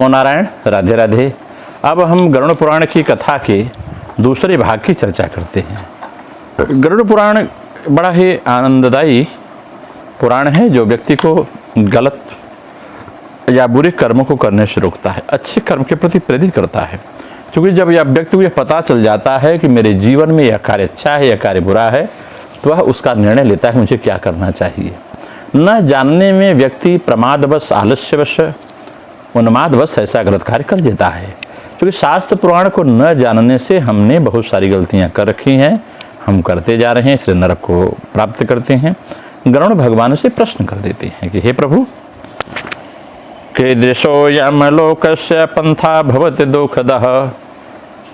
नमो नारायण, राधे राधे। अब हम गरुड़ पुराण की कथा के दूसरे भाग की चर्चा करते हैं। गरुड़ पुराण बड़ा ही आनंददायी पुराण है जो व्यक्ति को गलत या बुरे कर्मों को करने से रोकता है, अच्छे कर्म के प्रति प्रेरित करता है। क्योंकि जब यह व्यक्ति को यह पता चल जाता है कि मेरे जीवन में यह कार्य अच्छा है, यह कार्य बुरा है, तो वह उसका निर्णय लेता है मुझे क्या करना चाहिए। न जानने में व्यक्ति प्रमादवश, आलस्यवश, उन्मादवश ऐसा गलत कार्य कर देता है। क्योंकि शास्त्र पुराण को न जानने से हमने बहुत सारी गलतियां कर रखी हैं, हम करते जा रहे हैं, इसलिए नरक को प्राप्त करते हैं। गरुड़ भगवान से प्रश्न कर देते हैं कि हे प्रभु, कीदृशो यमलोकस्य पंथा भवति दुःखदः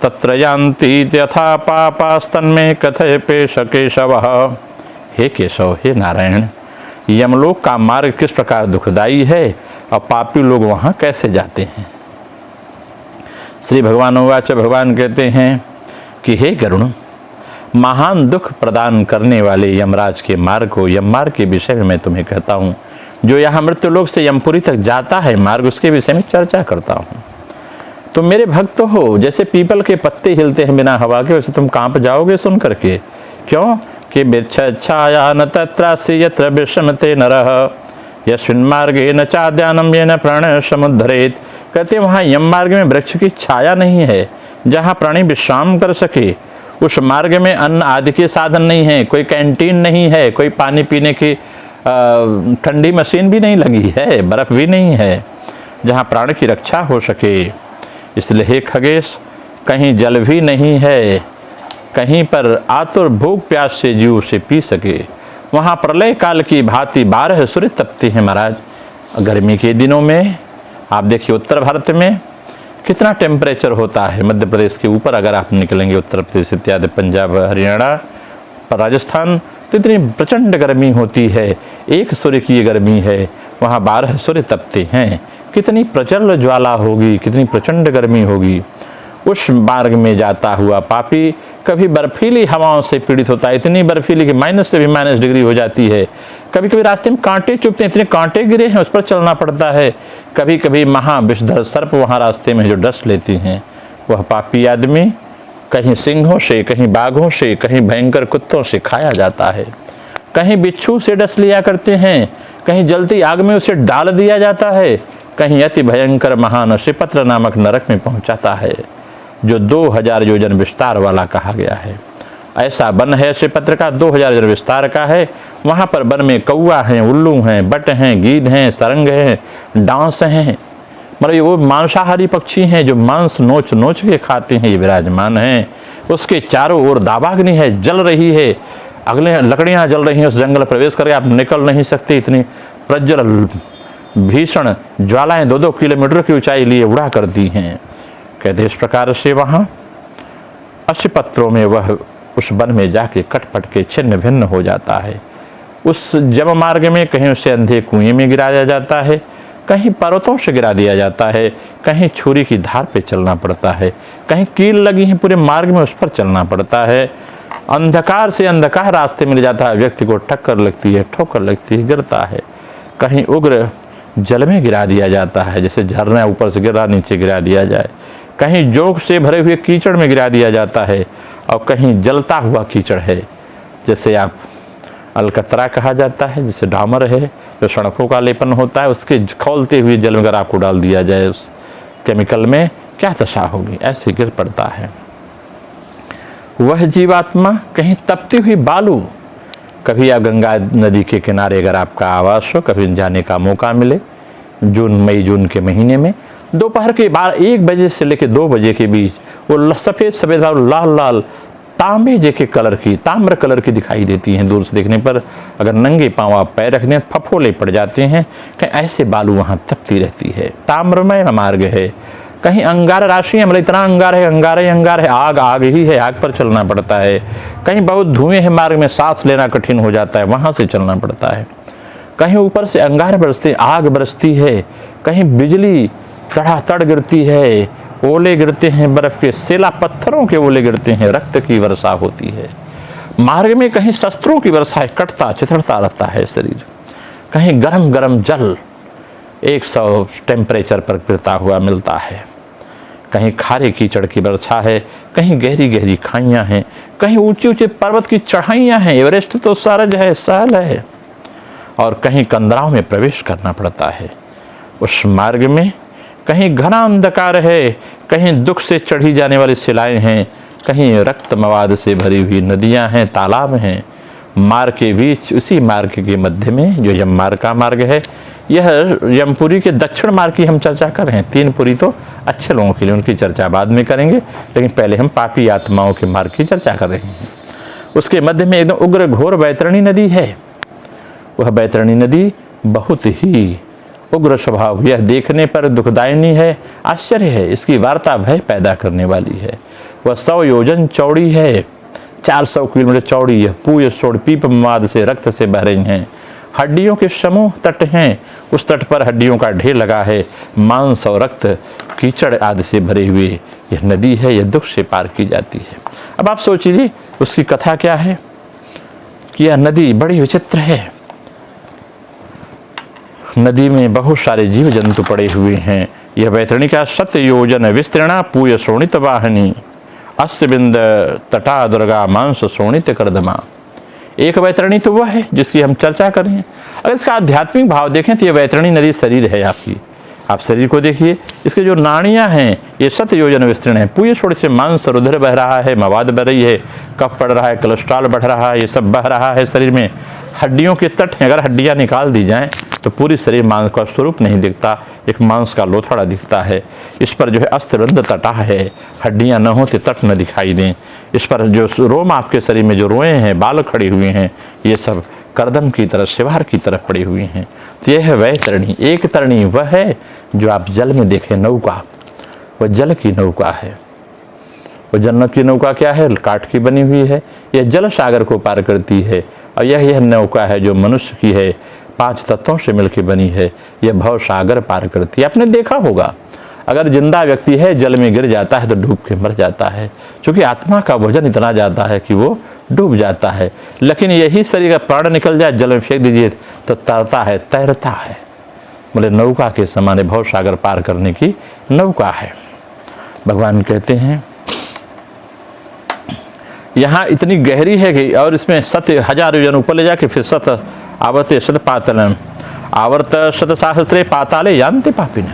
तत्र यान्ति यथा पापास्तन्मे कथय पेश केशवः। हे केशव, हे नारायण, यमलोक का मार्ग किस प्रकार दुखदायी है और पापी लोग वहाँ कैसे जाते हैं। श्री भगवान उवाच, भगवान कहते हैं कि हे गरुड़, महान दुख प्रदान करने वाले यमराज के मार्ग को, यम मार्ग के विषय में मैं तुम्हें कहता हूँ। जो यहाँ मृत्युलोक से यमपुरी तक जाता है मार्ग, उसके विषय में चर्चा करता हूँ। तुम मेरे भक्त हो, जैसे पीपल के पत्ते हिलते हैं बिना हवा के, वैसे तुम कांप जाओगे सुन करके। क्यों कि वृक्षच्छाया न तत्रासि यत्र विश्रमते नरः यस्मिन् मार्गे न चाद्यानं येन प्राणः समुद्धरेत्। कहते वहाँ यम मार्ग में वृक्ष की छाया नहीं है जहाँ प्राणी विश्राम कर सके। उस मार्ग में अन्न आदि के साधन नहीं है, कोई कैंटीन नहीं है, कोई पानी पीने की ठंडी मशीन भी नहीं लगी है, बर्फ भी नहीं है जहाँ प्राण की रक्षा हो सके। इसलिए हे खगेश, कहीं जल भी नहीं है, कहीं पर आतुर भूख प्यास से जीव उसे पी सके। वहाँ प्रलय काल की भांति 12 सूर्य तपते हैं महाराज। गर्मी के दिनों में आप देखिए उत्तर भारत में कितना टेम्परेचर होता है। मध्य प्रदेश के ऊपर अगर आप निकलेंगे, उत्तर प्रदेश इत्यादि, पंजाब, हरियाणा, राजस्थान, तो इतनी प्रचंड गर्मी होती है। एक सूर्य की ये गर्मी है, वहाँ 12 सूर्य तपते हैं। कितनी प्रचंड ज्वाला होगी, कितनी प्रचंड गर्मी होगी। उस मार्ग में जाता हुआ पापी कभी बर्फीली हवाओं से पीड़ित होता है, इतनी बर्फीली कि माइनस से भी माइनस डिग्री हो जाती है। कभी कभी रास्ते में कांटे चुभते हैं, इतने कांटे गिरे हैं, उस पर चलना पड़ता है। कभी कभी महाविषधर सर्प वहाँ रास्ते में जो डस लेती हैं। वह पापी आदमी कहीं सिंहों से, कहीं बाघों से, कहीं भयंकर कुत्तों से खाया जाता है, कहीं बिच्छू से डस लिया करते हैं, कहीं जलती आग में उसे डाल दिया जाता है, कहीं अति भयंकर महान शिपत्र नामक नरक में पहुँचाता है, जो 2000 योजन विस्तार वाला कहा गया है। ऐसा वन है शिवपत्र का, 2000 योजन विस्तार का है। वहाँ पर वन में कौआ हैं, उल्लू हैं, बट हैं, गीद हैं, सरंग हैं, डांस हैं, मतलब वो मांसाहारी पक्षी हैं जो मांस नोच नोच के खाते हैं, ये विराजमान हैं। उसके चारों ओर दावाग्नि है, जल रही है, अगले लकड़ियाँ जल रही हैं। उस जंगल प्रवेश करके आप निकल नहीं सकते, इतनी प्रज्वल भीषण ज्वालाएँ 2-2 किलोमीटर की ऊंचाई लिए उड़ा करती हैं। कहते इस प्रकार से वहाँ अश्वपत्रों में वह उस वन में जाके कटपट के छिन्न भिन्न हो जाता है। उस जम मार्ग में कहीं उसे अंधे कुएं में गिराया जाता है, कहीं पर्वतों से गिरा दिया जाता है, कहीं छुरी की धार पे चलना पड़ता है, कहीं कील लगी है पूरे मार्ग में, उस पर चलना पड़ता है। अंधकार से अंधकार रास्ते मिल जाता है, व्यक्ति को टक्कर लगती है, ठोकर लगती है, गिरता है। कहीं उग्र जल में गिरा दिया जाता है, जैसे झरना ऊपर से गिरा नीचे गिरा दिया जाए, कहीं जोग से भरे हुए कीचड़ में गिरा दिया जाता है, और कहीं जलता हुआ कीचड़ है, जैसे आप अलकतरा कहा जाता है, जैसे डामर है जो सड़कों का लेपन होता है, उसके खौलते हुए जल में अगर आपको डाल दिया जाए उस केमिकल में, क्या दशा होगी, ऐसे गिर पड़ता है। वह जीवात्मा कहीं तपती हुई बालू, कभी आप गंगा नदी के किनारे अगर आपका आवास हो, कभी जाने का मौका मिले, मई जून के महीने में दोपहर के 1 बजे से लेकर 2 बजे के बीच, वो सफ़ेद सफ़ेद और लाल लाल तांबे जैसे कलर की, ताम्र कलर की दिखाई देती हैं। दूर से देखने पर अगर नंगे पाँव आप पैर रख दें फफोले पड़ जाते हैं। कहीं ऐसे बालू वहाँ तपती रहती है, ताम्रमय मार्ग है। कहीं अंगार राशि है, मतलब इतना अंगार है, अंगार ही अंगार है, आग आग ही है, आग पर चलना पड़ता है। कहीं बहुत धुएँ हैं, मार्ग में सांस लेना कठिन हो जाता है, वहाँ से चलना पड़ता है। कहीं ऊपर से अंगार बरसते, आग बरसती है, कहीं बिजली तड़ातड़ गिरती है, ओले गिरते हैं, बर्फ के सेला पत्थरों के ओले गिरते हैं, रक्त की वर्षा होती है। मार्ग में कहीं शस्त्रों की वर्षा है, कटता चिथड़ता रहता है शरीर, कहीं गरम गरम जल, 100 टेम्परेचर पर गिरता हुआ मिलता है। कहीं खारे कीचड़ की वर्षा है, कहीं गहरी गहरी खाइयाँ हैं, कहीं ऊंचे ऊंचे पर्वत की चढ़ाइयाँ हैं, एवरेस्ट तो सरज है, सहल है, और कहीं कंदराओं में प्रवेश करना पड़ता है। उस मार्ग में कहीं घना अंधकार है, कहीं दुख से चढ़ी जाने वाली शिलाएं हैं, कहीं रक्त मवाद से भरी हुई नदियां हैं, तालाब हैं। मार्ग के बीच, उसी मार्ग के मध्य में जो यम मार्ग का मार्ग है, यह यमपुरी के दक्षिण मार्ग की हम चर्चा कर रहे हैं। 3 पुरी तो अच्छे लोगों के लिए, उनकी चर्चा बाद में करेंगे, लेकिन पहले हम पापी आत्माओं के मार्ग की चर्चा कर रहे हैं। उसके मध्य में एकदम उग्र घोर बैतरणी नदी है। वह बैतरणी नदी बहुत ही उग्र स्वभाव, यह देखने पर दुखदायिनी है, आश्चर्य है। इसकी वार्ता भय पैदा करने वाली है। वह 100 योजन चौड़ी है, 400 किलोमीटर चौड़ी है। पूय सोड़ पीप माद से रक्त से बह रही हैं। हड्डियों के समूह तट हैं, उस तट पर हड्डियों का ढेर लगा है। मांस और रक्त कीचड़ आदि से भरे हुए यह नदी है, यह दुख से पार की जाती है। अब आप सोचिए उसकी कथा क्या है कि यह नदी बड़ी विचित्र है। नदी में बहुत सारे जीव जंतु पड़े हुए हैं। यह बैतरणी का 7 योजन विस्तीर्णा पूय शोणित वाहिनी अस्तबिंद तटा दुर्गा मांस शोणित करदमा। एक बैतरणी तो वह है जिसकी हम चर्चा कर रहे हैं। अगर इसका आध्यात्मिक भाव देखें तो यह बैतरणी नदी शरीर है आपकी। आप शरीर को देखिए, इसके जो नाड़ियां हैं ये 7 योजन विस्तीर्ण है। पूय छोड़ से मांस रुधिर बह रहा है, मवाद बह रही है, कफ बढ़ रहा है, कोलेस्ट्रॉल बढ़ रहा है, ये सब बह रहा है शरीर में। हड्डियों के तट हैं, अगर हड्डियां निकाल दी जाएं तो पूरी शरीर मांस का स्वरूप नहीं दिखता, एक मांस का लोथड़ा दिखता है। इस पर जो है अस्त्रबंध तटा है, हड्डियां न हो तो तट न दिखाई दें। इस पर जो रोम आपके शरीर में जो रोए हैं, बाल खड़े हुए हैं, ये सब करदम की तरफ, शिवार की तरफ पड़ी हुई हैं। तो यह है वह तरणी। एक तरणी वह है जो आप जल में देखें, नौका, वह जल की नौका है। वह जल की नौका क्या है? काठ की बनी हुई है। यह जल सागर को पार करती है। और यह नौका है जो मनुष्य की है, 5 तत्वों से मिलकर बनी है। यह भव सागर पार करती है। आपने देखा होगा, अगर जिंदा व्यक्ति है जल में गिर जाता है तो डूब के मर जाता है, क्योंकि आत्मा का वजन इतना ज़्यादा है कि वो डूब जाता है। लेकिन यही शरीर का प्राण निकल जाए, जल में फेंक दीजिए तो तरता है, तैरता है। बोले नौका के समान भव सागर पार करने की नौका है। भगवान कहते हैं यहाँ इतनी गहरी है कि, और इसमें 7,000 योजन ऊपर ले जाके फिर 7 आवर्ते 7 पातलम आवर्त 7 सहस्रे पाताले जानते पापिन,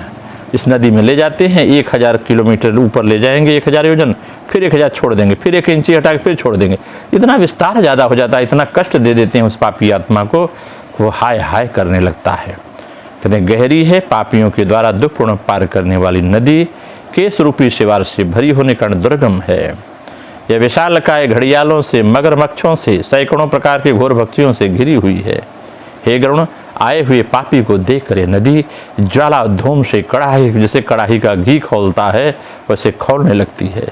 इस नदी में ले जाते हैं। 1000 किलोमीटर ऊपर ले जाएंगे, 1000 योजन, फिर 1000 छोड़ देंगे, फिर 1 इंची हटा के फिर छोड़ देंगे। इतना विस्तार ज़्यादा हो जाता है, इतना कष्ट दे देते हैं उस पापी आत्मा को, वो हाय हाय करने लगता है। कहते हैं गहरी है, पापियों के द्वारा दुखपूर्ण पार करने वाली नदी, केश रूपी शिवार से भरी होने कारण दुर्गम है। यह विशालकाय घड़ियालों से, मगरमच्छों से, सैकड़ों प्रकार के घोर भक्तियों से घिरी हुई है। हे गरुण, आए हुए पापी को देख कर नदी ज्वाला धूम से कड़ाही, जैसे कड़ाही का घी खोलता है वैसे खोलने लगती है।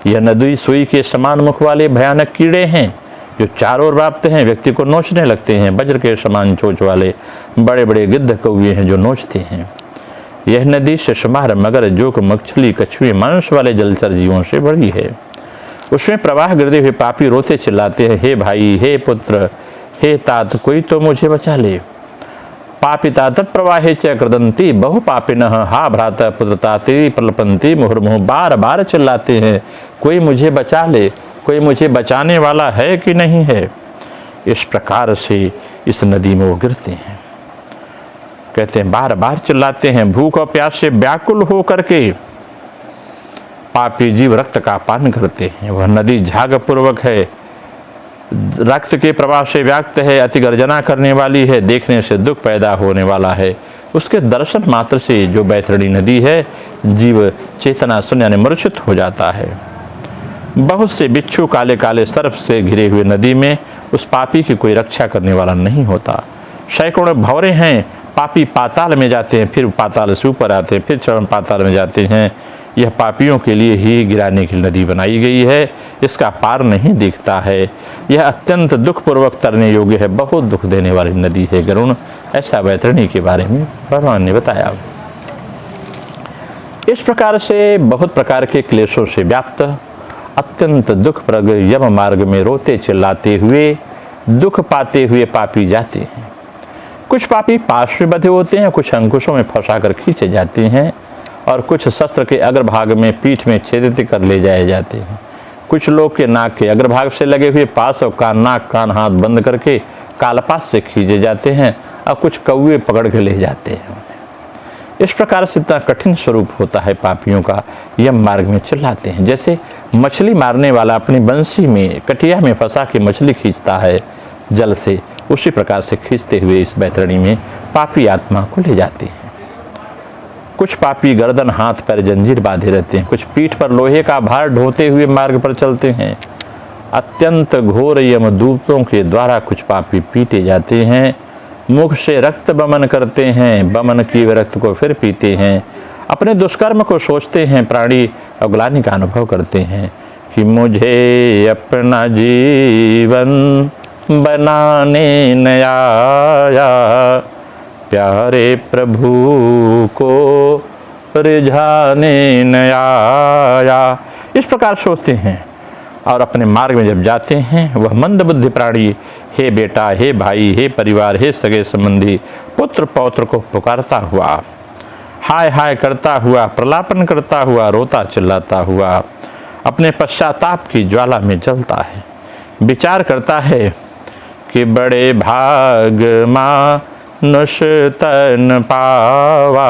यह नदी सुई के समान मुख वाले भयानक कीड़े हैं जो चारों ओर व्याप्त हैं, व्यक्ति को नोचने लगते हैं। वज्र के समान चोंच वाले बड़े बड़े गिद्ध कौए हैं जो नोचते हैं। यह नदी शिशुमार, मगर, जोक, मछली, कछुए, मांस वाले जलचर जीवों से बड़ी है। उसमें प्रवाह गिरते हुए पापी रोते चिल्लाते हैं, हे भाई, हे पुत्र, हे तात, कोई तो मुझे बचा ले। पापिता तत्प्रवाहे च कृदंती बहु पापिनः, हा भ्राता पुत्रताते प्रलपंती मुहुर्मुहुः, बार बार चिल्लाते हैं, कोई मुझे बचा ले, कोई मुझे बचाने वाला है कि नहीं है। इस प्रकार से इस नदी में वो गिरते हैं। कहते हैं बार बार चिल्लाते हैं, भूख और प्यास से व्याकुल हो करके पापी जीव रक्त का पान करते हैं। वह नदी झागपूर्वक है, रक्त के प्रवाह से व्याप्त है, अति गर्जना करने वाली है, देखने से दुख पैदा होने वाला है। उसके दर्शन मात्र से जो बैतरणी नदी है, जीव चेतना शून्य यानी मूर्छित हो जाता है। बहुत से बिच्छू, काले काले सर्प से घिरे हुए नदी में उस पापी की कोई रक्षा करने वाला नहीं होता। सैकड़ों भंवरे हैं, पापी पाताल में जाते हैं, फिर पाताल से ऊपर आते हैं, फिर चरम पाताल में जाते हैं। यह पापियों के लिए ही गिराने की नदी बनाई गई है, इसका पार नहीं दिखता है। यह अत्यंत दुखपूर्वक तरने योग्य है, बहुत दुख देने वाली नदी है गरुण। ऐसा बैतरणी के बारे में भगवान ने बताया। इस प्रकार से बहुत प्रकार के क्लेशों से व्याप्त अत्यंत दुखप्रद यम मार्ग में रोते चिल्लाते हुए, दुख पाते हुए पापी जाते हैं। कुछ पापी पाश में बंधे होते हैं, कुछ अंकुशों में फंसाकर खींचे जाते हैं और कुछ शस्त्र के अग्रभाग में पीठ में छेदित कर ले जाए जाते हैं। कुछ लोग के नाक के अग्रभाग से लगे हुए पास और कान, नाक कान हाथ बंद करके कालपास से खींचे जाते हैं और कुछ कौवे पकड़ के ले जाते हैं। इस प्रकार से इतना कठिन स्वरूप होता है पापियों का, यम मार्ग में चिल्लाते हैं। जैसे मछली मारने वाला अपनी बंसी में कटिया में फंसा के मछली खींचता है जल से, उसी प्रकार से खींचते हुए इस बैतरणी में पापी आत्मा को ले जाते हैं। कुछ पापी गर्दन हाथ पैर जंजीर बांधे रहते हैं, कुछ पीठ पर लोहे का भार ढोते हुए मार्ग पर चलते हैं। अत्यंत घोर यमदूतों के द्वारा कुछ पापी पीटे जाते हैं, मुख से रक्त बमन करते हैं, बमन किए रक्त को फिर पीते हैं, अपने दुष्कर्म को सोचते हैं, प्राणी और ग्लानि का अनुभव करते हैं कि मुझे अपना जीवन बनाने न आया, प्यारे प्रभु को रिझाने न आया। इस प्रकार सोचते हैं और अपने मार्ग में जब जाते हैं वह मंदबुद्धि प्राणी हे बेटा, हे भाई, हे परिवार, हे सगे संबंधी, पुत्र पौत्र को पुकारता हुआ, हाय हाय करता हुआ, प्रलापन करता हुआ, रोता चिल्लाता हुआ अपने पश्चाताप की ज्वाला में जलता है। विचार करता है कि बड़े भाग मानुष तन पावा,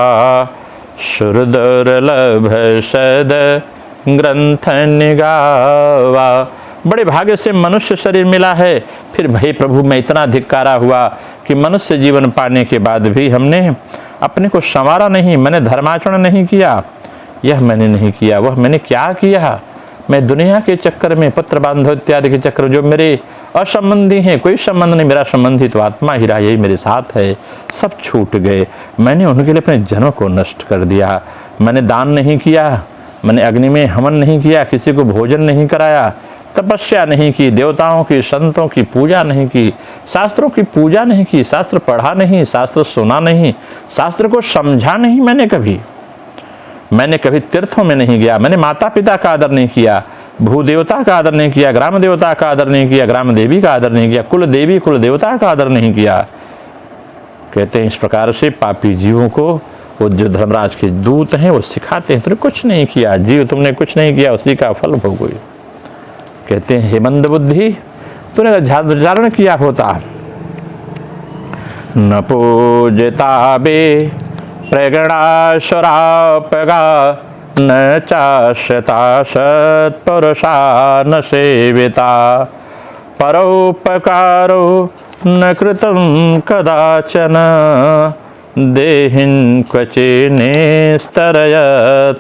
शुरदुर्लभ सद ग्रंथ निगावा। बड़े भाग्य से मनुष्य शरीर मिला है, फिर भाई प्रभु मैं इतना धिक्कारा हुआ कि मनुष्य जीवन पाने के बाद भी हमने अपने को संवारा नहीं, मैंने धर्माचरण नहीं किया, यह मैंने नहीं किया, वह मैंने क्या किया। मैं दुनिया के चक्कर में, पुत्र बांधव इत्यादि के चक्कर, जो मेरे असंबंधी हैं, कोई संबंध नहीं, मेरा संबंधी तो आत्मा ही रहा, यही मेरे साथ है, सब छूट गए। मैंने उनके लिए अपने जन्म को नष्ट कर दिया। मैंने दान नहीं किया, मैंने अग्नि में हवन नहीं किया, किसी को भोजन नहीं कराया, तपस्या नहीं की, देवताओं की संतों की पूजा नहीं की, शास्त्रों की पूजा नहीं की, शास्त्र पढ़ा नहीं, शास्त्र सुना नहीं, शास्त्र को समझा नहीं। मैंने कभी तीर्थों में नहीं गया, मैंने माता पिता का आदर नहीं किया, भू देवता का आदर नहीं किया, ग्राम देवता का आदर नहीं किया, ग्राम देवी का आदर नहीं किया, कुल देवी कुल देवता का आदर नहीं किया। कहते हैं इस प्रकार से पापी जीवों को वो जो धर्मराज के दूत हैं वो सिखाते हैं, तुमने कुछ नहीं किया जीव, तुमने कुछ नहीं किया, उसी का फल भोगो। कहते हैं हे मंदबुद्धि, तूने धारण किया होता, न पूजता बे प्रगणा शरापगा, न चाशता सत्पुरुषा न सेविता, परोपकारो न कृतं कदाचन, देहिन क्वचिने स्तरय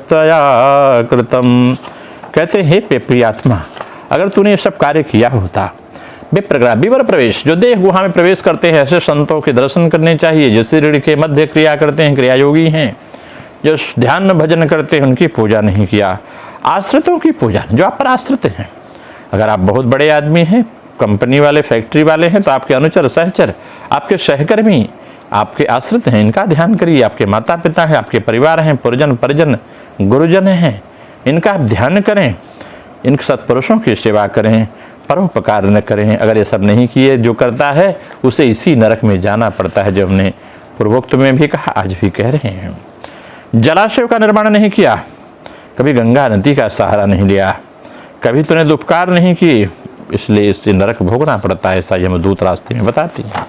त्वया कृतम। कहते हे प्रियात्मा, अगर तूने ये सब कार्य किया होता, विवर प्रवेश, जो देह गुहा में प्रवेश करते हैं ऐसे संतों के दर्शन करने चाहिए, जो ऋण के मध्य क्रिया करते हैं, क्रिया योगी हैं, जो ध्यान में भजन करते हैं, उनकी पूजा नहीं किया। आश्रितों की पूजा, जो आप पर आश्रित हैं, अगर आप बहुत बड़े आदमी हैं, कंपनी वाले, फैक्ट्री वाले हैं, तो आपके अनुचर सहचर, आपके सहकर्मी आपके आश्रित हैं, इनका ध्यान करिए। आपके माता पिता हैं, आपके परिवार हैं, पुरजन परिजन गुरुजन हैं, इनका आप ध्यान करें, इन सत्पुरुषों की सेवा करें, परोपकार न करें। अगर ये सब नहीं किए, जो करता है उसे इसी नरक में जाना पड़ता है, जो हमने पूर्वोक्त में भी कहा, आज भी कह रहे हैं। जलाशय का निर्माण नहीं किया, कभी गंगा नदी का सहारा नहीं लिया, कभी तूने उपकार नहीं किए, इसलिए इससे नरक भोगना पड़ता है, ऐसा यमदूत रास्ते में बताती है।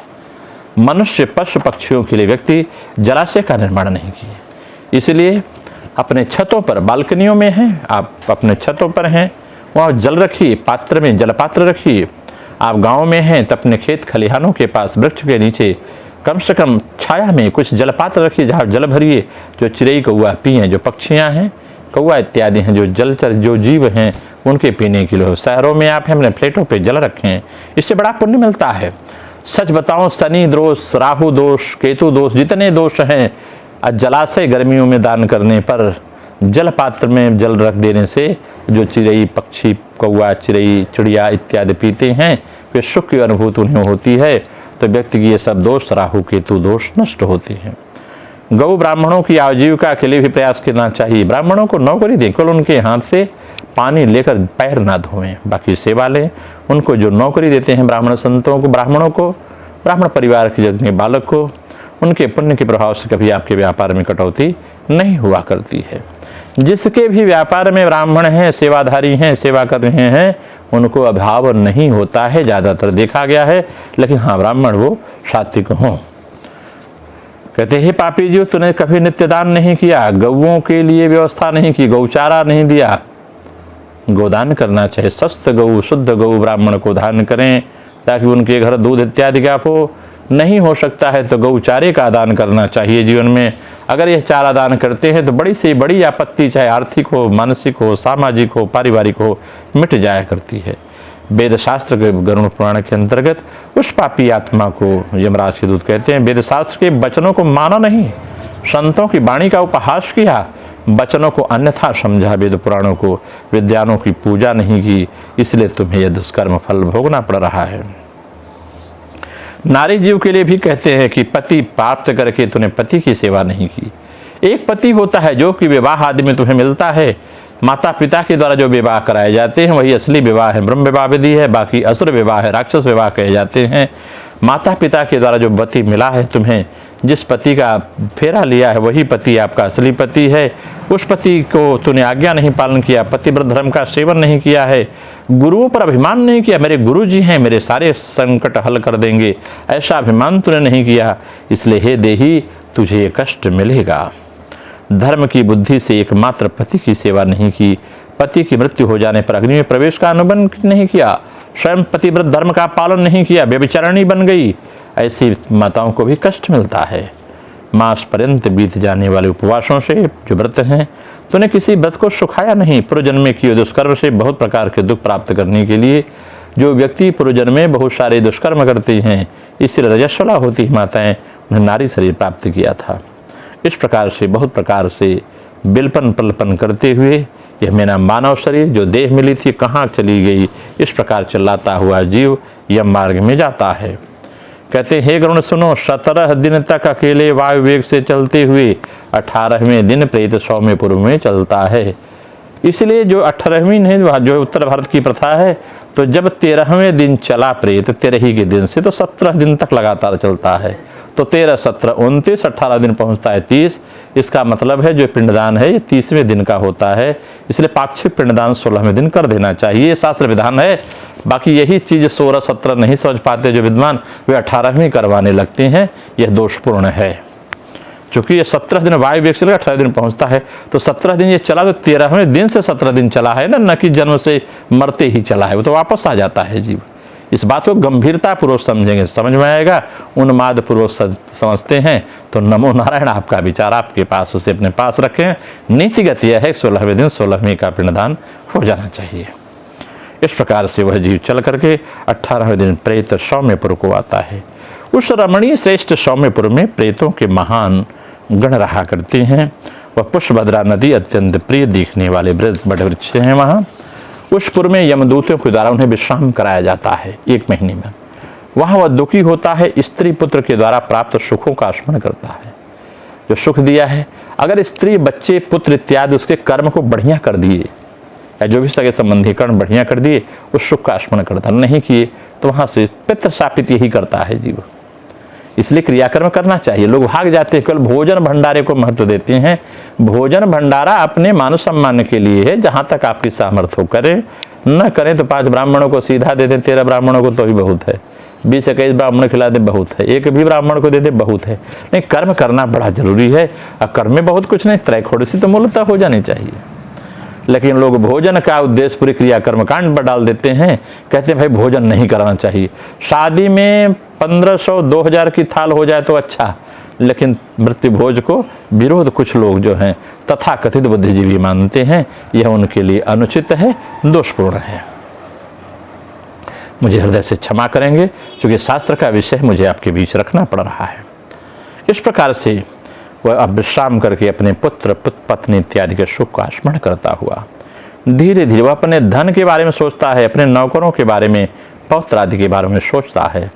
मनुष्य पशु पक्षियों के लिए व्यक्ति जलाशय का निर्माण नहीं किए, इसलिए अपने छतों पर, बालकनियों में हैं, आप अपने छतों पर हैं, वहाँ जल रखिए, पात्र में जलपात्र रखिए। आप गांव में हैं तो अपने खेत खलिहानों के पास वृक्ष के नीचे कम से कम छाया में कुछ जलपात्र रखिए, जहाँ जल भरिए, जो चिड़ई कौआ पिए, जो पक्षियाँ हैं, कौआ इत्यादि हैं, जो जलचर जो जीव हैं, उनके पीने के लिए। शहरों में आप अपने प्लेटों पे जल रखें, इससे बड़ा पुण्य मिलता है। सच बताऊं, शनि दोष, राहु दोष, केतु दोष, जितने दोष हैं, जलाशय गर्मियों में दान करने पर, जल पात्र में जल रख देने से जो चिड़ई पक्षी, कौआ, चिड़ई, चिड़िया इत्यादि पीते हैं, वे सुख की अनुभूति उन्हें होती है, तो व्यक्ति की ये सब दोष, राहु केतु दोष नष्ट होते हैं। गौ ब्राह्मणों की आजीविका के लिए भी प्रयास करना चाहिए। ब्राह्मणों को नौकरी दें, केवल उनके हाथ से पानी लेकर पैर ना धोएं, बाकी सेवा लें। उनको जो नौकरी देते हैं ब्राह्मण संतों को, ब्राह्मणों को, ब्राह्मण परिवार के जितने बालक हो, उनके पुण्य के प्रभाव से कभी आपके व्यापार में कटौती नहीं हुआ करती है। जिसके भी व्यापार में ब्राह्मण हैं, सेवाधारी हैं, सेवा कर रहे हैं, उनको अभाव नहीं होता है, ज़्यादातर देखा गया है। लेकिन हाँ, ब्राह्मण वो सात्विक हों। कहते हैं पापी जी, तूने कभी नित्यदान नहीं किया, गौओं के लिए व्यवस्था नहीं की, गौचारा नहीं दिया। गोदान करना चाहिए, स्वस्थ गौ, शुद्ध गौ ब्राह्मण को दान करें ताकि उनके घर दूध इत्यादि का हो। नहीं हो सकता है तो गौचारे का दान करना चाहिए जीवन में। अगर यह चारा दान करते हैं तो बड़ी से बड़ी आपत्ति, चाहे आर्थिक हो, मानसिक हो, सामाजिक हो, पारिवारिक हो, मिट जाया करती है। वेद शास्त्र के गरुड़ पुराण के अंतर्गत उस पापी आत्मा को यमराज के दूत कहते हैं, वेद शास्त्र के वचनों को माना नहीं, संतों की वाणी का उपहास किया, वचनों को अन्यथा समझा, वेद पुराणों को, विद्यानों की पूजा नहीं की, इसलिए तुम्हें यह दुष्कर्म फल भोगना पड़ रहा है। नारी जीव के लिए भी कहते हैं कि पति प्राप्त करके तूने पति की सेवा नहीं की। एक पति होता है जो कि विवाह आदि में तुम्हें मिलता है, माता पिता के द्वारा जो विवाह कराए जाते हैं वही असली विवाह है, ब्रह्म विवाह विधि है, बाकी असुर विवाह है, राक्षस विवाह कहे जाते हैं। माता पिता के द्वारा जो पति मिला है तुम्हें, जिस पति का फेरा लिया है वही पति आपका असली पति है। उस पति को तूने आज्ञा नहीं पालन किया, पतिव्रत धर्म का सेवन नहीं किया है, गुरुओं पर अभिमान नहीं किया, मेरे गुरु जी हैं, मेरे सारे संकट हल कर देंगे, ऐसा अभिमान तूने नहीं किया, इसलिए हे देही तुझे ये कष्ट मिलेगा। धर्म की बुद्धि से एकमात्र पति की सेवा नहीं की, पति की मृत्यु हो जाने पर अग्नि में प्रवेश का अनुबंध नहीं किया, स्वयं पतिव्रत धर्म का पालन नहीं किया, व्यभिचारिणी बन गई, ऐसी माताओं को भी कष्ट मिलता है। मास पर्यंत बीत जाने वाले उपवासों से जो व्रत हैं, तूने किसी व्रत को सुखाया नहीं। पूर्वजन्म में किए दुष्कर्म से बहुत प्रकार के दुख प्राप्त करने के लिए जो व्यक्ति पूर्वजन्म में बहुत सारे दुष्कर्म करते हैं, इसलिए रजस्वला होती है माताएं, उन्हें नारी शरीर प्राप्त किया था। इस प्रकार से बहुत प्रकार से बिलपन पलपन करते हुए यह मेरा मानव शरीर जो देह मिली थी कहाँ चली गई, इस प्रकार चिल्लाता हुआ जीव यम मार्ग में जाता है। कहते हे गरुण सुनो, 17 दिन तक अकेले वायु वेग से चलते हुए 18वें दिन प्रेत सौम्यपुर में चलता है। इसलिए जो 18वीं है जो उत्तर भारत की प्रथा है, तो जब 13वें दिन चला प्रेत 13 के दिन से, तो 17 दिन तक लगातार चलता है। तो 13, 17, 29, 18 दिन पहुंचता है 30। इसका मतलब है जो पिंडदान है ये 30वें दिन का होता है, इसलिए पाक्षिक पिंडदान 16वें दिन कर देना चाहिए, शास्त्र विधान है। बाकी यही चीज़ 16, 17 नहीं समझ पाते जो विद्वान, वे 18वें करवाने लगते हैं, यह दोषपूर्ण है। क्योंकि ये 17 दिन वायु वेग चलेगा, 18 दिन पहुंचता है, तो 17 दिन ये चला, तो 13वें दिन से 17 दिन चला है ना, न कि जन्म से मरते ही चला है, वो तो वापस आ जाता है जीव। इस बात को गंभीरता पूर्वक समझेंगे, समझ में आएगा। उन्माद पूर्वक समझते हैं तो नमो नारायण, आपका विचार आपके पास, उसे अपने पास रखें। नीतिगत यह है 16वें दिन 16वें का पिंडदान हो जाना चाहिए। इस प्रकार से वह जीव चल करके 18वें दिन प्रेत सौम्यपुर को आता है। उस रमणीय श्रेष्ठ सौम्यपुर में प्रेतों के महान गण रहा करते हैं। वह पुष्पभद्रा नदी अत्यंत प्रिय दिखने वाले बड़े वृक्ष हैं। वहाँ उस पुर में यमदूतों के द्वारा उन्हें विश्राम कराया जाता है 1 महीने में। वहाँ वह दुखी होता है, स्त्री पुत्र के द्वारा प्राप्त सुखों का स्मरण करता है। जो सुख दिया है, अगर स्त्री बच्चे पुत्र इत्यादि उसके कर्म को बढ़िया कर दिए, या जो भी सगे संबंधी कर्म बढ़िया कर दिए, उस सुख का स्मरण करता, नहीं किए तो वहाँ से पितृ शापित यही करता है जीव। इसलिए क्रियाकर्म करना चाहिए। लोग भाग जाते हैं, केवल भोजन भंडारे को महत्व देते हैं। भोजन भंडारा अपने मान सम्मान के लिए है, जहाँ तक आपकी सामर्थ्य हो करें, न करें तो 5 ब्राह्मणों को सीधा दे दें, 13 ब्राह्मणों को तो ही बहुत है, 20-21 ब्राह्मण खिला दे बहुत है, एक भी ब्राह्मण को दे दे बहुत है। नहीं, कर्म करना बड़ा जरूरी है। अब कर्म में बहुत कुछ नहीं, त्रैखोड़सी तो मूलतः हो जानी चाहिए। लेकिन लोग भोजन का उद्देश्य पूरी क्रिया कर्मकांड पर डाल देते हैं, कहते हैं भाई भोजन नहीं कराना चाहिए। शादी में 1500-2000 की थाल हो जाए तो अच्छा, लेकिन मृत्यु भोज को विरोध कुछ लोग जो हैं तथा कथित बुद्धिजीवी मानते हैं, यह उनके लिए अनुचित है, दोषपूर्ण है। मुझे हृदय से क्षमा करेंगे, क्योंकि शास्त्र का विषय मुझे आपके बीच रखना पड़ रहा है। इस प्रकार से वह अब विश्राम करके अपने पुत्र पत्नी इत्यादि के सुख का स्मरण करता हुआ धीरे धीरे वह अपने धन के बारे में सोचता है, अपने नौकरों के बारे में, पौत्र आदि के बारे में सोचता है।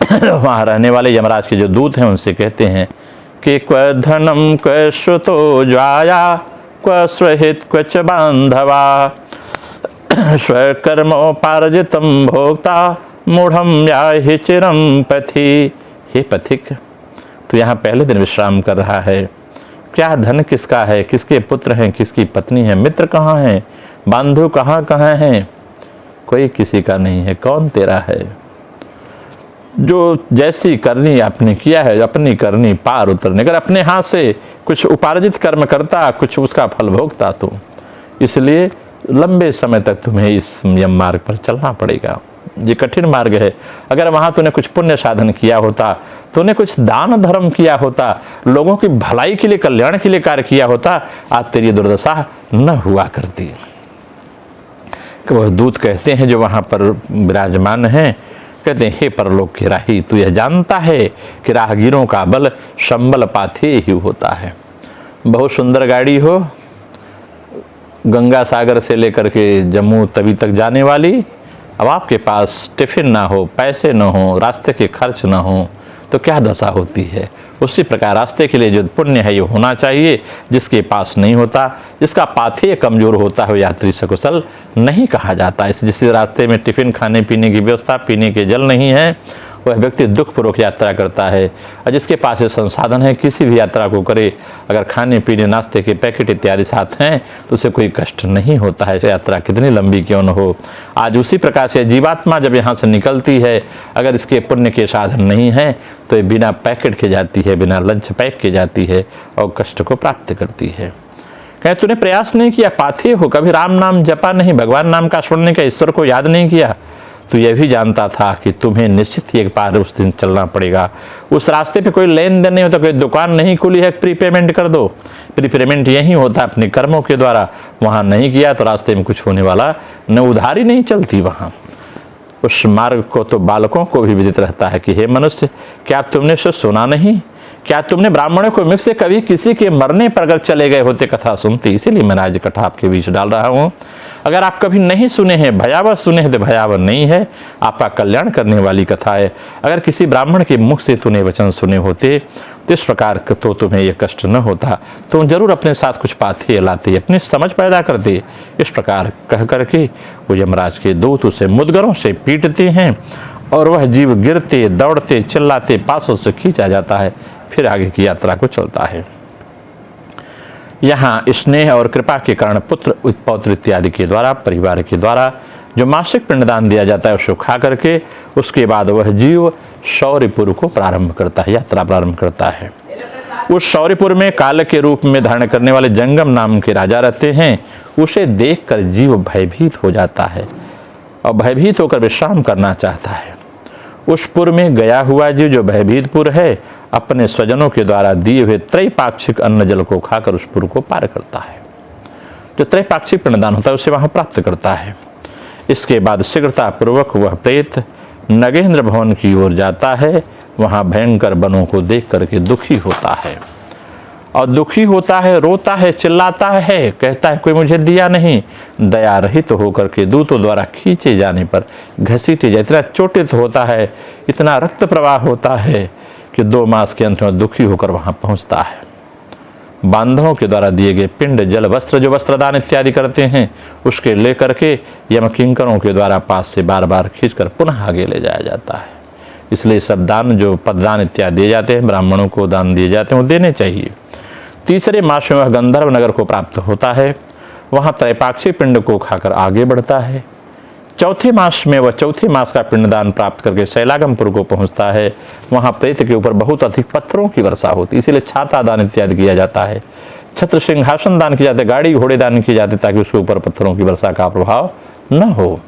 वहाँ रहने वाले यमराज के जो दूत हैं उनसे कहते हैं कि क्व धनम क्व श्रुतो ज्वाया क्व स्वहित क्वच बांधवा स्वकर्मोपार्जितम भोक्ता मूढ़म याहि चिरम पथि। हे पथिक, तू यहाँ पहले दिन विश्राम कर रहा है। क्या धन किसका है, किसके पुत्र हैं, किसकी पत्नी है, मित्र कहाँ हैं, बांधु कहाँ कहाँ हैं? कोई किसी का नहीं है। कौन तेरा है? जो जैसी करनी आपने किया है, अपनी करनी पार उतरने। अगर अपने हाथ से कुछ उपार्जित कर्म करता, कुछ उसका फल भोगता तो इसलिए लंबे समय तक तुम्हें इस यम मार्ग पर चलना पड़ेगा। ये कठिन मार्ग है। अगर वहाँ तूने कुछ पुण्य साधन किया होता, तूने कुछ दान धर्म किया होता, लोगों की भलाई के लिए, कल्याण के लिए कार्य किया होता, आज तेरी दुर्दशा न हुआ करती। वह दूत कहते हैं जो वहाँ पर विराजमान हैं, कहते हैं हे परलोक के राही, तू यह जानता है कि राहगीरों का बल संबल पाथे ही होता है। बहुत सुंदर गाड़ी हो, गंगा सागर से लेकर के जम्मू तवी तक जाने वाली, अब आपके पास टिफिन ना हो, पैसे ना हो, रास्ते के खर्च ना हो तो क्या दशा होती है। उसी प्रकार रास्ते के लिए जो पुण्य है ये होना चाहिए, जिसके पास नहीं होता, जिसका पाथेय कमजोर होता है, यात्री सकुशल नहीं कहा जाता। इस जिस रास्ते में टिफिन खाने पीने की व्यवस्था, पीने के जल नहीं है, वह व्यक्ति दुखपूर्वक यात्रा करता है। और जिसके पास ये संसाधन है, किसी भी यात्रा को करे, अगर खाने पीने नाश्ते के पैकेट इत्यादि साथ हैं तो उसे कोई कष्ट नहीं होता है, यात्रा कितनी लंबी क्यों न हो। आज उसी प्रकार से जीवात्मा जब यहाँ से निकलती है, अगर इसके पुण्य के साधन नहीं है तो ये बिना पैकेट के जाती है, बिना लंच पैक के जाती है और कष्ट को प्राप्त करती है। कहीं तूने प्रयास नहीं किया, पाथेय हो, कभी राम नाम जपा नहीं, भगवान नाम का सुनने का, ईश्वर को याद नहीं किया, तो यह भी जानता था कि तुम्हें निश्चित ही एक बार उस दिन चलना पड़ेगा। उस रास्ते पे कोई लेन देन नहीं होता, कोई दुकान नहीं खुली है प्रीपेमेंट कर दो। प्रीपेमेंट यही होता है अपने कर्मों के द्वारा। वहाँ नहीं किया तो रास्ते में कुछ होने वाला न, उधारी नहीं चलती वहाँ। उस मार्ग को तो बालकों को भी विदित रहता है कि हे मनुष्य, क्या तुमने से सुना नहीं? क्या तुमने ब्राह्मणों को मुख से कभी किसी के मरने पर अगर चले गए होते कथा सुनती? इसीलिए मैं आज कथा आपके बीच डाल रहा हूँ। अगर आप कभी नहीं सुने हैं, भयावह सुने हैं तो भयावह नहीं है, आपका कल्याण करने वाली कथा है। अगर किसी ब्राह्मण के मुख से तूने वचन सुने होते तो इस प्रकार तो तुम्हें यह कष्ट न होता, तुम जरूर अपने साथ कुछ पाथेय लाते, अपनी समझ पैदा करते। इस प्रकार कह करके वो यमराज के दूत उसे मुद्गरों से पीटते हैं और वह जीव गिरते, दौड़ते, चिल्लाते पासों से खींचा जाता है, फिर आगे की यात्रा को चलता है। यहाँ स्नेह और कृपा के कारण पुत्र, पौत्र इत्यादि के द्वारा, परिवार के द्वारा जो मासिक पिंडदान दिया जाता है उसको खा करके उसके बाद वह जीव शौर्यपुर को प्रारंभ करता है, यात्रा प्रारंभ करता है। उस शौर्यपुर में काल के रूप में धारण करने वाले जंगम नाम के राजा रहते हैं। उसे देखकर जीव भयभीत हो जाता है और भयभीत होकर विश्राम करना चाहता है। उस पुर में गया हुआ जीव जो भयभीत पुर है, अपने स्वजनों के द्वारा दिए हुए त्रैपाक्षिक अन्न जल को खाकर उस पुर को पार करता है। जो त्रैपाक्षिक पिंडदान होता है उसे वहां प्राप्त करता है। इसके बाद शीघ्रतापूर्वक वह प्रेत नगेंद्र भवन की ओर जाता है। वहां भयंकर बनों को देख करके दुखी होता है और दुखी होता है, रोता है, चिल्लाता है, कहता है कोई मुझे दिया नहीं। दया रहित होकर के दूतों द्वारा खींचे जाने पर घसीटे जाए, इतना चोटित होता है, इतना रक्त प्रवाह होता है कि 2 मास के अंत में दुखी होकर वहां पहुंचता है। बांधवों के द्वारा दिए गए पिंड, जल, वस्त्र, जो वस्त्रदान इत्यादि करते हैं, उसके लेकर के यम किंकरों के द्वारा पास से बार बार खींचकर पुनः आगे ले जाया जाता है। इसलिए सब दान, जो पददान इत्यादि दिए जाते हैं, ब्राह्मणों को दान दिए जाते हैं, वो देने चाहिए। तीसरे मास में वह गंधर्व नगर को प्राप्त होता है। वहाँ त्रैपाक्षिक पिंड को खाकर आगे बढ़ता है। चौथे मास में वह चौथे मास का पिंडदान प्राप्त करके शैलागमपुर को पहुंचता है। वहां प्रेत के ऊपर बहुत अधिक पत्थरों की वर्षा होती है, इसीलिए छाता दान इत्यादि किया जाता है। छत्र सिंहासन दान किए जाते, गाड़ी घोड़े दान किए जाते, ताकि उसके ऊपर पत्थरों की वर्षा का प्रभाव न हो।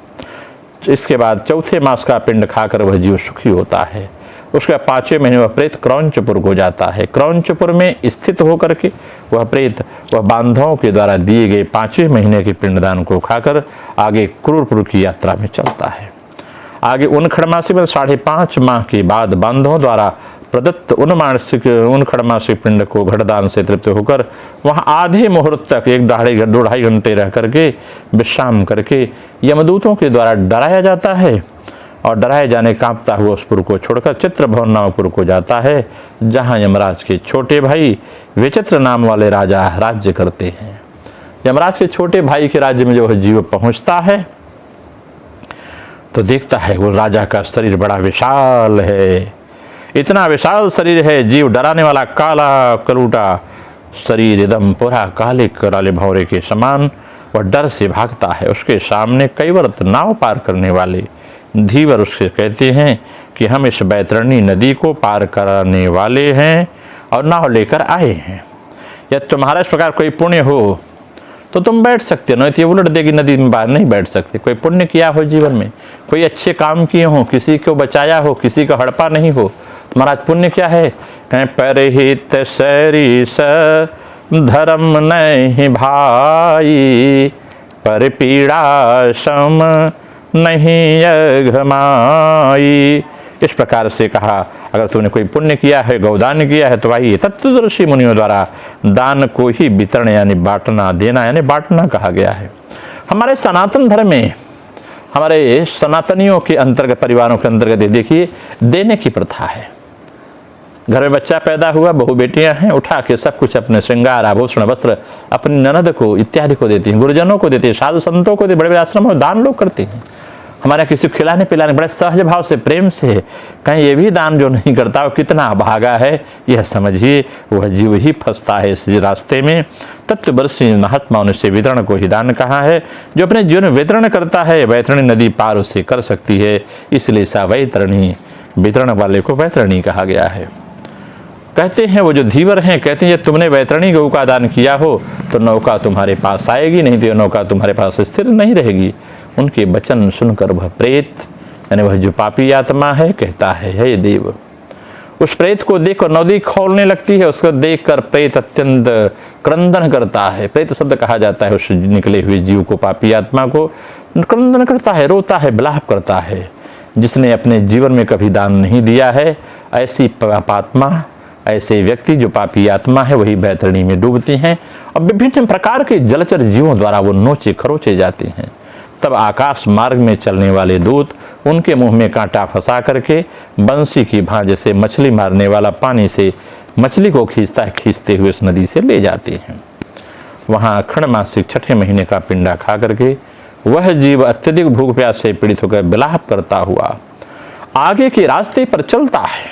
इसके बाद चौथे मास का पिंड खाकर वह जीव सुखी होता है। उसके 5वें महीने वह प्रेत क्रौंचपुर को जाता है। क्रौंचपुर में स्थित होकर के वह प्रेत वह बांधवों के द्वारा दिए गए 5वें महीने के पिंडदान को खाकर आगे क्रूरपुर की यात्रा में चलता है। आगे उन खड़मासी में 5.5 माह के बाद बांधवों द्वारा प्रदत्त उन खड़मासी पिंड को घटदान से तृप्त होकर वहां आधे मुहूर्त तक 1-2.5 घंटे रह करके विश्राम करके यमदूतों के द्वारा डराया जाता है और डराए जाने कांपता हुआ उस पुर को छोड़कर चित्रभवन नामक पुर को जाता है, जहां यमराज के छोटे भाई विचित्र नाम वाले राजा राज्य करते हैं। यमराज के छोटे भाई के राज्य में जो जीव पहुंचता है तो देखता है वो राजा का शरीर बड़ा विशाल है, इतना विशाल शरीर है, जीव डराने वाला काला कलूटा शरीर एकदम पूरा काले कराले भौरे के समान। वह डर से भागता है। उसके सामने कई वर्त नाव पार करने वाले धीवर उससे कहते हैं कि हम इस बैतरणी नदी को पार कराने वाले हैं और नाव लेकर आए हैं। यदि तुम्हारा इस प्रकार कोई पुण्य हो तो तुम बैठ सकते हो, नहीं तो ये उलट देगी नदी में, बाहर नहीं बैठ सकते। कोई पुण्य किया हो जीवन में, कोई अच्छे काम किए हो, किसी को बचाया हो, किसी का हड़पा नहीं हो, तुम्हारा पुण्य क्या है? कहें परहित सरिस धर्म नहीं भाई, पर पीड़ा सम नहीं अघमाई। इस प्रकार से कहा, अगर तूने कोई पुण्य किया है, गौदान किया है, तो भाई तत्वदर्शी मुनियों द्वारा दान को ही वितरण यानी बांटना, देना यानी बांटना कहा गया है। हमारे सनातन धर्म में, हमारे सनातनियों के अंतर्गत, परिवारों के अंतर्गत देखिए देने की प्रथा है। घर में बच्चा पैदा हुआ, बहू बेटियां हैं, उठा के सब कुछ अपने श्रृंगार आभूषण वस्त्र अपनी ननद को इत्यादि को देती हैं, गुरुजनों को देती हैं, साधु संतों को देती, बड़े बड़े आश्रमों में दान लोग करते हैं। हमारे किसी को खिलाने पिलाने बड़े सहज भाव से, प्रेम से। कहीं ये भी दान जो नहीं करता वो कितना भागा है, यह समझिए वह जीव ही फंसता है इस रास्ते में। तत्वदर्शी महात्माओं ने से वितरण को ही दान कहा है। जो अपने जीवन में वितरण करता है, वैतरणी नदी पार उससे कर सकती है, इसलिए सा वैतरणी, वितरण वाले को वैतरणी कहा गया है। कहते हैं वो जो धीवर हैं, कहते हैं तुमने वैतरणी गौ का दान किया हो तो नौका तुम्हारे पास आएगी, नहीं तो नौका तुम्हारे पास स्थिर नहीं रहेगी। उनके वचन सुनकर वह प्रेत यानी वह जो पापी आत्मा है कहता है, हे देव। उस प्रेत को देखकर नदी खौलने लगती है। उसको देखकर प्रेत अत्यंत क्रंदन करता है। प्रेत शब्द कहा जाता है उस निकले हुए जीव को, पापी आत्मा को क्रंदन करता है, रोता है, विलाप करता है। जिसने अपने जीवन में कभी दान नहीं दिया है, ऐसी पापात्मा, ऐसे व्यक्ति जो पापी आत्मा है, वही बैतरणी में डूबती हैं और विभिन्न प्रकार के जलचर जीवों द्वारा वो नोचे खरोचे जाते हैं। तब आकाश मार्ग में चलने वाले दूत उनके मुंह में कांटा फंसा करके बंसी की भांज से मछली मारने वाला पानी से मछली को खींचते हुए उस नदी से ले जाते हैं। वहाँ अखंड मासिक छठे महीने का पिंडा खा करके वह जीव अत्यधिक भूख प्यास से पीड़ित होकर विलाप करता हुआ आगे के रास्ते पर चलता है।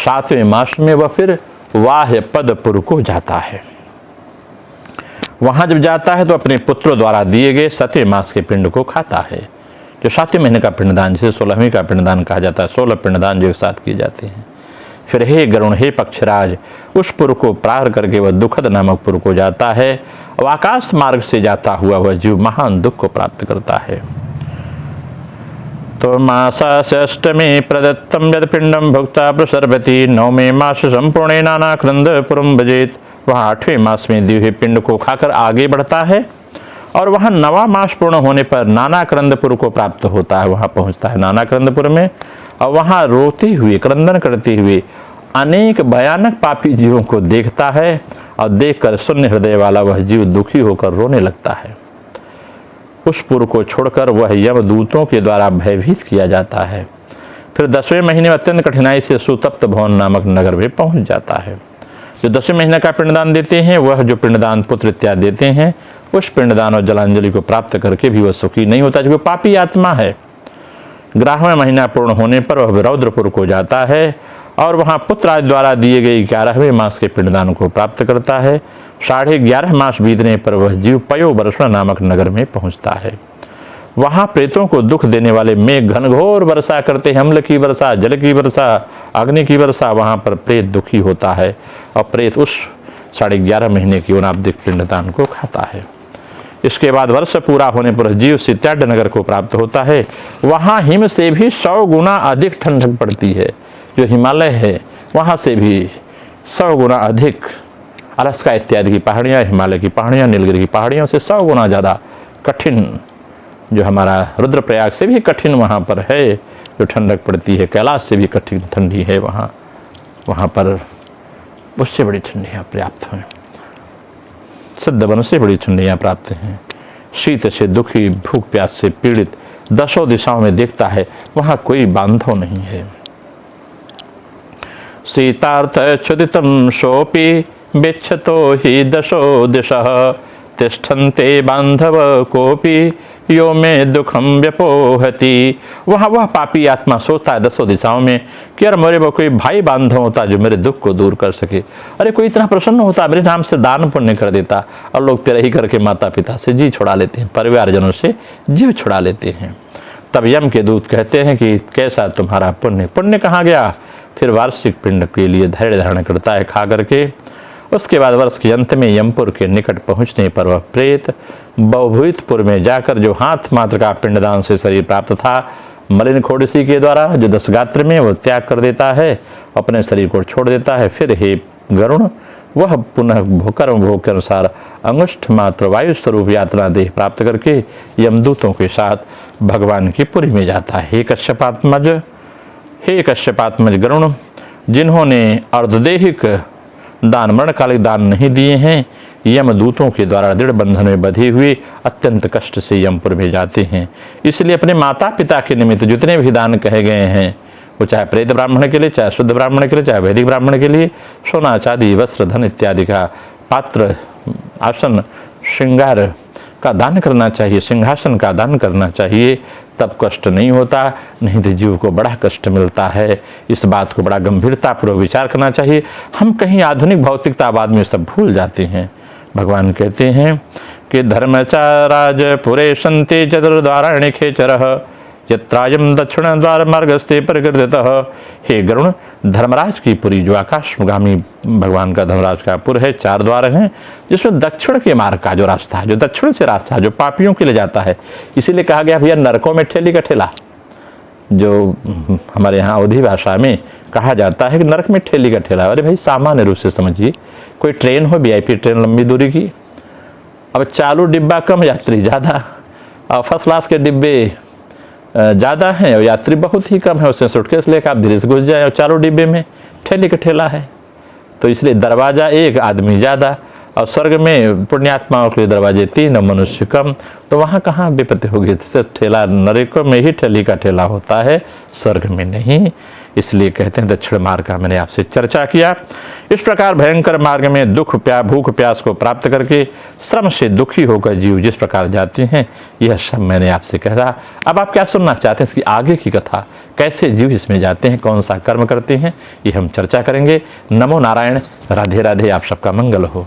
7वें मास में वह फिर वाह्य पदपुर को जाता है। वहां जब जाता है तो अपने पुत्रों द्वारा दिए गए 7वें मास के पिंड को खाता है। जो 7वें महीने का पिंडदान, जिसे 16वीं का पिंडदान कहा जाता है, 16 पिंडदान जो एक साथ किए जाते हैं। फिर हे गरुण, हे पक्षराज, उस पुर को पार करके वह दुखद नामक पुर को जाता है और आकाश मार्ग से जाता हुआ वह जीव महान दुख को प्राप्त करता है। तो मासास्य अष्टमी प्रदत्तम यद पिंडम भुक्ता प्रसर्वती, 9वें मास संपूर्णे नाना क्रंद पुरम भजेत। वहाँ 8वें मास में दिए हुए पिंड को खाकर आगे बढ़ता है और वहाँ 9वां मास पूर्ण होने पर नाना क्रंदपुर को प्राप्त होता है। वहाँ पहुँचता है नाना क्रंदपुर में और वहाँ रोते हुए, क्रंदन करते हुए अनेक भयानक पापी जीवों को देखता है और देखकर शून्य हृदय वाला वह जीव दुखी होकर रोने लगता है। उस पुर को छोड़कर वह यमदूतों के द्वारा भयभीत किया जाता है। फिर 10वें महीने में अत्यंत कठिनाई से सुतप्त भवन नामक नगर में पहुंच जाता है। जो 10वें महीने का पिंडदान देते हैं, वह जो पिंडदान पुत्र इत्यादि देते हैं, उस पिंडदान और जलांजलि को प्राप्त करके भी वह सुखी नहीं होता, जो पापी आत्मा है। 11वां महीना पूर्ण होने पर वह रौद्रपुर को जाता है और वहाँ पुत्र द्वारा दिए गए 11वें मास के पिंडदान को प्राप्त करता है। 11.5 मास बीतने पर वह जीव पयोवर्षण नामक नगर में पहुंचता है। वहाँ प्रेतों को दुख देने वाले मेघ घनघोर वर्षा करते, अम्ल की वर्षा, जल की वर्षा, अग्नि की वर्षा। वहाँ पर प्रेत दुखी होता है और प्रेत उस 11.5 महीने की अनाब्दिक पिंडदान को खाता है। इसके बाद वर्ष पूरा होने पर जीव सित्याड नगर को प्राप्त होता है। वहाँ हिम से भी 100 गुना अधिक ठंडक पड़ती है। जो हिमालय है वहाँ से भी 100 गुना अधिक, अलास्का इत्यादि की पहाड़ियाँ, हिमालय की पहाड़ियाँ, नीलगिरी की पहाड़ियों से 100 गुना ज़्यादा कठिन, जो हमारा रुद्रप्रयाग से भी कठिन वहाँ पर है जो ठंडक पड़ती है। कैलाश से भी कठिन ठंडी है वहाँ पर उससे बड़ी ठंडियाँ प्राप्त हैं। सिद्धवन से बड़ी ठंडियाँ प्राप्त हैं। शीत से दुखी, भूख प्यास से पीड़ित 10 दिशाओं में देखता है, वहाँ कोई बांधव नहीं है। शीतार्थ क्षुदितं सोऽपि बिच्छतो हि 10 दिशः, तिष्ठन्ते बांधव कोपी यो में दुखम व्यपोहति। वहाँ वह पापी आत्मा सोचता है दसों दिशाओं में कि अरे मेरे वो कोई भाई बांधव होता जो मेरे दुख को दूर कर सके, अरे कोई इतना प्रसन्न होता मेरे नाम से दान पुण्य कर देता। और लोग तेरे ही करके माता पिता से जी छुड़ा लेते हैं, परिवारजनों से जीव छुड़ा लेते हैं। तब यम के दूत कहते हैं कि कैसा तुम्हारा पुण्य, पुण्य कहाँ गया। फिर वार्षिक पिंड के लिए धैर्य धारण करता है खा करके। उसके बाद वर्ष के अंत में यमपुर के निकट पहुंचने पर वह प्रेत बहुभूतपुर में जाकर जो हाथ मात्र का पिंडदान से शरीर प्राप्त था मलिन खोड़सी के द्वारा जो 10 गात्र में, वो त्याग कर देता है, अपने शरीर को छोड़ देता है। फिर हे गरुण, वह पुनः कर्म भोग के अनुसार अंगुष्ठ मात्र वायु स्वरूप यात्रा देह प्राप्त करके यमदूतों के साथ भगवान की पुरी में जाता है। हे कश्यपात्मज गरुण, जिन्होंने अर्धदेहिक दान मरणकालिक दान नहीं दिए हैं, यमदूतों के द्वारा दृढ़ बंधन में बंधे हुए अत्यंत कष्ट से यमपुर में जाते हैं। इसलिए अपने माता पिता के निमित्त जितने भी दान कहे गए हैं, वो चाहे प्रेत ब्राह्मण के लिए, चाहे शुद्ध ब्राह्मण के लिए, चाहे वैदिक ब्राह्मण के लिए, सोना चांदी वस्त्र धन इत्यादि का पात्र आसन श्रृंगार का दान करना चाहिए, सिंहासन का दान करना चाहिए। तब कष्ट नहीं होता, नहीं तो जीव को बड़ा कष्ट मिलता है। इस बात को बड़ा गंभीरतापूर्वक विचार करना चाहिए। हम कहीं आधुनिक भौतिकतावाद में सब भूल जाते हैं। भगवान कहते हैं कि धर्मचाराज पुरे संते चतुर्द्वाराणि खेचरः यत्रायम दक्षिण द्वार मार्गस्ते प्रकृतः। हे गरुण, धर्मराज की पुरी जो आकाशगामी भगवान का धर्मराज का पुर है, 4 द्वार हैं, जिसमें दक्षिण के मार्ग का जो रास्ता है, जो दक्षिण से रास्ता है, जो पापियों के लिए जाता है। इसीलिए कहा गया भैया नरकों में ठेली का ठेला, जो हमारे यहाँ अवधी भाषा में कहा जाता है कि नरक में ठेली का ठेला। अरे भाई सामान्य रूप से समझिए, कोई ट्रेन हो, VIP ट्रेन लंबी दूरी की, अब चालू डिब्बा कम यात्री ज़्यादा, और फर्स्ट क्लास के डिब्बे ज़्यादा हैं और यात्री बहुत ही कम है, उसमें सूटकेस लेकर आप धीरे से घुस जाए और चारों डिब्बे में ठेले का ठेला है। तो इसलिए दरवाज़ा एक, आदमी ज़्यादा, और स्वर्ग में पुण्यात्माओं के लिए दरवाजे 3 और मनुष्य कम। तो वहाँ कहाँ विपत्ति होगी। ठेला नरक में ही ठेली का ठेला होता है, स्वर्ग में नहीं। इसलिए कहते हैं दक्षिण मार्ग का मैंने आपसे चर्चा किया। इस प्रकार भयंकर मार्ग में दुख भूख प्यास को प्राप्त करके श्रम से दुखी होकर जीव जिस प्रकार जाते हैं, यह सब मैंने आपसे कहा। अब आप क्या सुनना चाहते हैं इसकी आगे की कथा, कैसे जीव इसमें जाते हैं, कौन सा कर्म करते हैं, ये हम चर्चा करेंगे। नमो नारायण, राधे राधे, आप सबका मंगल हो।